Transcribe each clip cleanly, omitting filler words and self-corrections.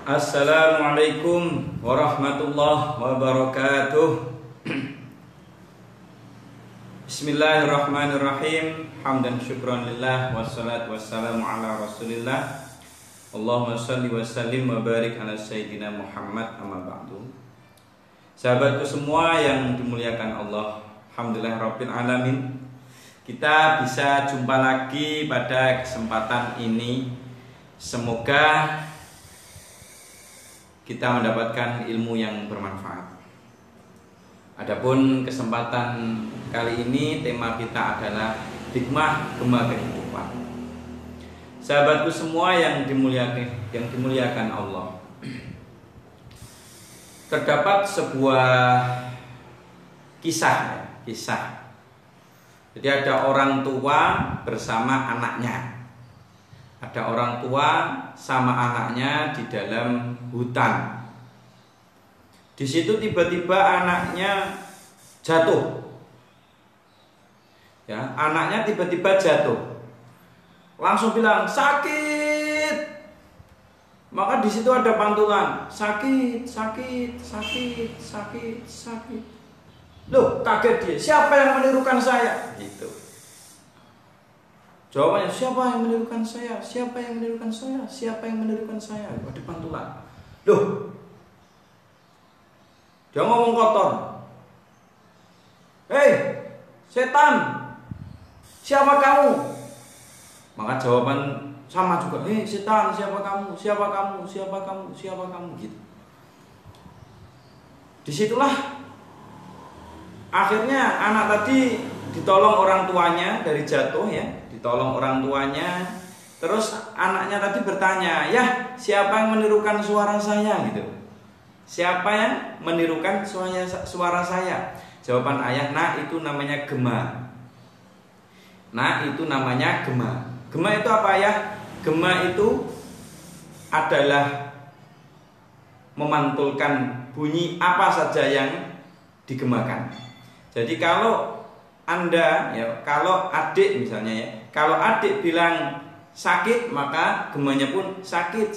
Assalamualaikum warahmatullahi wabarakatuh. Bismillahirrahmanirrahim. Hamdan syukran lillah, wassalatu wassalamu ala rasulillah. Allahumma salli wa sallim wa barik ala sayyidina Muhammad, amma ba'du. Sahabatku semua yang dimuliakan Allah, alhamdulillah rabbil alamin. Kita bisa jumpa lagi pada kesempatan ini. Semoga kita mendapatkan ilmu yang bermanfaat. Adapun kesempatan kali ini tema kita adalah hikmah gema kehidupan. Sahabatku semua yang dimuliakan Allah. Terdapat sebuah kisah. Jadi ada orang tua bersama anaknya. Ada orang tua sama anaknya di dalam hutan. Di situ tiba-tiba anaknya jatuh. Ya, anaknya tiba-tiba jatuh. Langsung bilang sakit. Maka di situ ada pantulan, sakit. Loh, kaget dia. Siapa yang menirukan saya? Gitu. Jawabannya, siapa yang menirukan saya? Siapa yang menirukan saya? Siapa yang menirukan saya? Ada pantulan. Loh, dia ngomong kotor. Hei, setan, siapa kamu? Maka jawaban sama juga. Hei, setan, siapa kamu? Siapa kamu? Siapa kamu? Siapa kamu? Gitu. Disitulah akhirnya anak tadi ditolong orang tuanya dari jatuh, ya. Ditolong orang tuanya. Terus anaknya tadi bertanya, ya siapa yang menirukan suara saya gitu? Siapa yang menirukan suara saya? Jawaban ayah, nah itu namanya gema. Nah itu namanya gema. Gema itu apa ya? Gema itu adalah memantulkan bunyi apa saja yang digemakan. Jadi kalau Anda, ya, kalau adik misalnya, ya, kalau adik bilang sakit, maka gemanya pun sakit.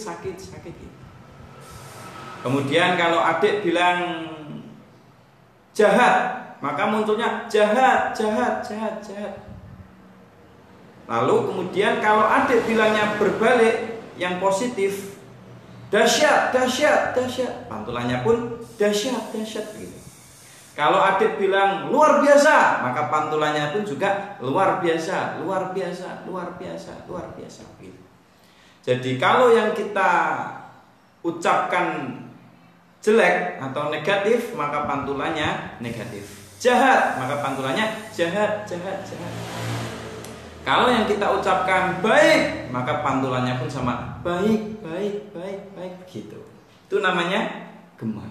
Kemudian kalau adik bilang jahat, maka munculnya jahat. Lalu kemudian kalau adik bilangnya berbalik, yang positif, dahsyat, pantulannya pun dahsyat gitu. Kalau adik bilang luar biasa, maka pantulannya pun juga luar biasa gitu. Jadi kalau yang kita ucapkan jelek atau negatif, maka pantulannya negatif. Jahat, maka pantulannya jahat. Kalau yang kita ucapkan baik, maka pantulannya pun sama baik gitu. Itu namanya gema.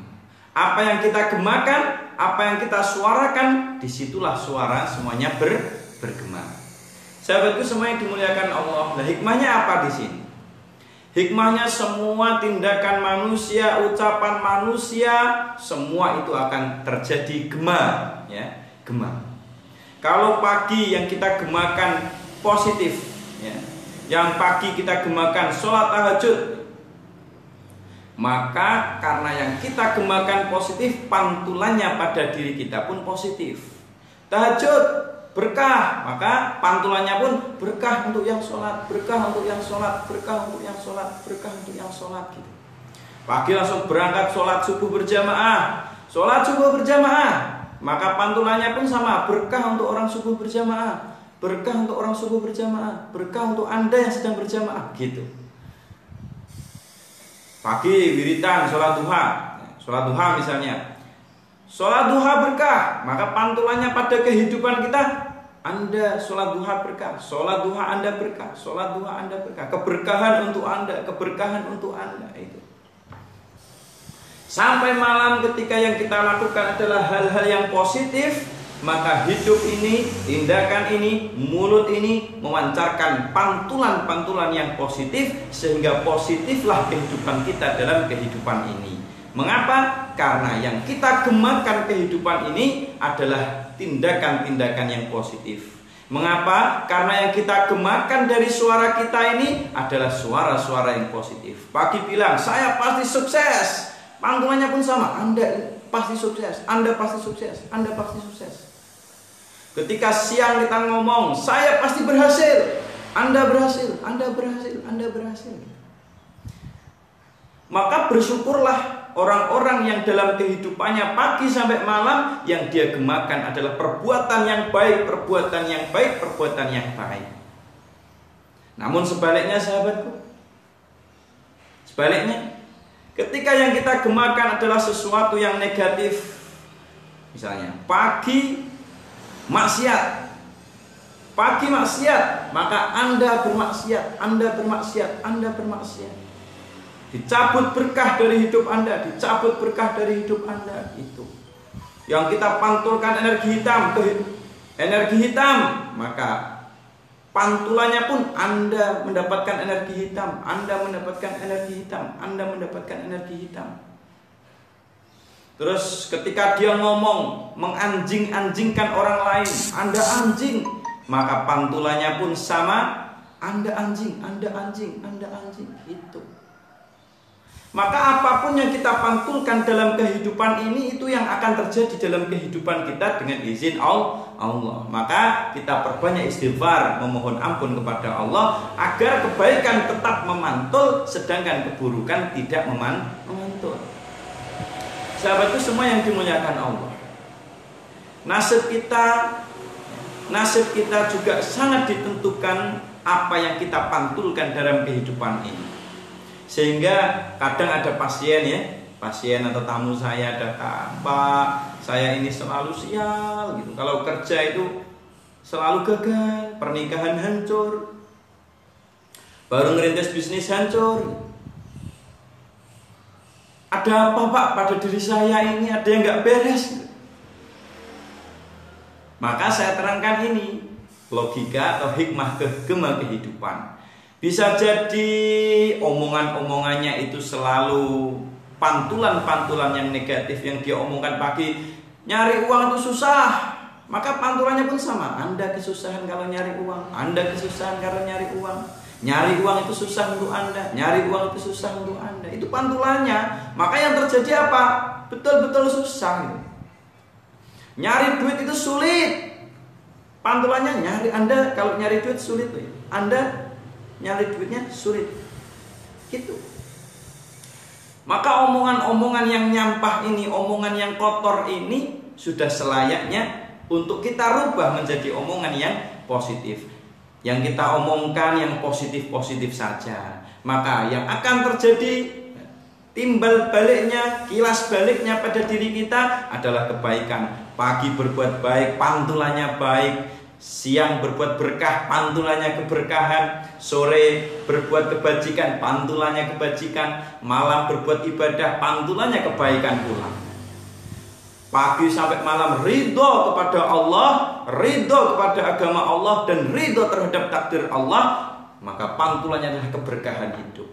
Apa yang kita gemakan, apa yang kita suarakan, disitulah suara semuanya bergema. Sahabatku semua yang dimuliakan Allah, nah hikmahnya apa di sini? Hikmahnya semua tindakan manusia, ucapan manusia, semua itu akan terjadi gema, ya, gema. Kalau pagi yang kita gemakan positif, ya, yang pagi kita gemakan sholat tahajud, maka karena yang kita gemakan positif, pantulannya pada diri kita pun positif. Tahajud berkah, maka pantulannya pun berkah untuk yang sholat, berkah untuk yang sholat gitu. Pagi langsung berangkat sholat subuh berjamaah, maka pantulannya pun sama, berkah untuk orang subuh berjamaah, berkah untuk Anda yang sedang berjamaah gitu. Pagi wiritan sholat duha misalnya, sholat duha berkah, maka pantulannya pada kehidupan kita, Anda sholat duha berkah, sholat duha Anda berkah, keberkahan untuk Anda itu. Sampai malam ketika yang kita lakukan adalah hal-hal yang positif, maka hidup ini, tindakan ini, mulut ini memancarkan pantulan-pantulan yang positif, sehingga positiflah kehidupan kita dalam kehidupan ini. Mengapa? Karena yang kita gemakan kehidupan ini adalah tindakan-tindakan yang positif. Mengapa? Karena yang kita gemakan dari suara kita ini adalah suara-suara yang positif. Pagi bilang, saya pasti sukses. Pantulannya pun sama, Anda pasti sukses, Anda pasti sukses, Anda pasti sukses. Ketika siang kita ngomong, saya pasti berhasil, Anda berhasil, Anda berhasil, Anda berhasil. Maka bersyukurlah orang-orang yang dalam kehidupannya pagi sampai malam yang dia gemakan adalah perbuatan yang baik, perbuatan yang baik, perbuatan yang baik. Namun sebaliknya sahabatku, sebaliknya, ketika yang kita gemakan adalah sesuatu yang negatif, misalnya pagi maksiat, maka Anda bermaksiat, Anda bermaksiat, Anda bermaksiat. Dicabut berkah dari hidup Anda, dicabut berkah dari hidup Anda. Itu yang kita pantulkan energi hitam, maka pantulannya pun Anda mendapatkan energi hitam, Anda mendapatkan energi hitam, Anda mendapatkan energi hitam. Terus ketika dia ngomong menganjing-anjingkan orang lain, Anda anjing, maka pantulannya pun sama, Anda anjing, Anda anjing, Anda anjing. Itu. Maka apapun yang kita pantulkan dalam kehidupan ini, itu yang akan terjadi dalam kehidupan kita dengan izin Allah. Maka kita perbanyak istighfar, memohon ampun kepada Allah agar kebaikan tetap memantul, sedangkan keburukan tidak memantul. Sahabatku semua yang dimuliakan Allah, nasib kita juga sangat ditentukan apa yang kita pantulkan dalam kehidupan ini. Sehingga kadang ada pasien atau tamu saya datang, Pak, saya ini selalu sial gitu. Kalau kerja itu selalu gagal, pernikahan hancur, baru ngerintis bisnis hancur. Ada apa Pak pada diri saya ini, ada yang nggak beres. Maka saya terangkan ini, logika atau hikmah gema kehidupan. Bisa jadi omongan-omongannya itu selalu pantulan-pantulan yang negatif yang dia omongkan pagi. Nyari uang itu susah, maka pantulannya pun sama. Anda kesusahan kalau nyari uang, Anda kesusahan kalau nyari uang. Nyari uang itu susah untuk Anda, nyari uang itu susah untuk Anda. Itu pantulannya. Maka yang terjadi apa? Betul-betul susah. Nyari duit itu sulit. Pantulannya nyari, Anda kalau nyari duit sulit, Anda nyari duitnya sulit. Gitu. Maka omongan-omongan yang nyampah ini, omongan yang kotor ini sudah selayaknya untuk kita rubah menjadi omongan yang positif. Yang kita omongkan yang positif-positif saja. Maka yang akan terjadi timbal baliknya, kilas baliknya pada diri kita adalah kebaikan. Pagi berbuat baik, pantulannya baik. Siang berbuat berkah, pantulannya keberkahan. Sore berbuat kebajikan, pantulannya kebajikan. Malam berbuat ibadah, pantulannya kebaikan pula. Pagi sampai malam ridho kepada Allah, ridho kepada agama Allah, dan ridho terhadap takdir Allah, maka pantulannya adalah keberkahan hidup.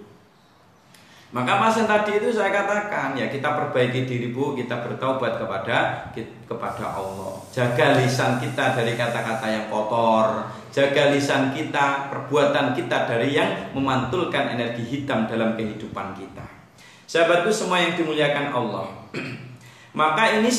Maka pasien tadi itu saya katakan, ya kita perbaiki diri Bu, kita bertaubat kepada Allah. Jaga lisan kita dari kata-kata yang kotor, jaga lisan kita, perbuatan kita dari yang memantulkan energi hitam dalam kehidupan kita. Sahabatku semua yang dimuliakan Allah, maka ini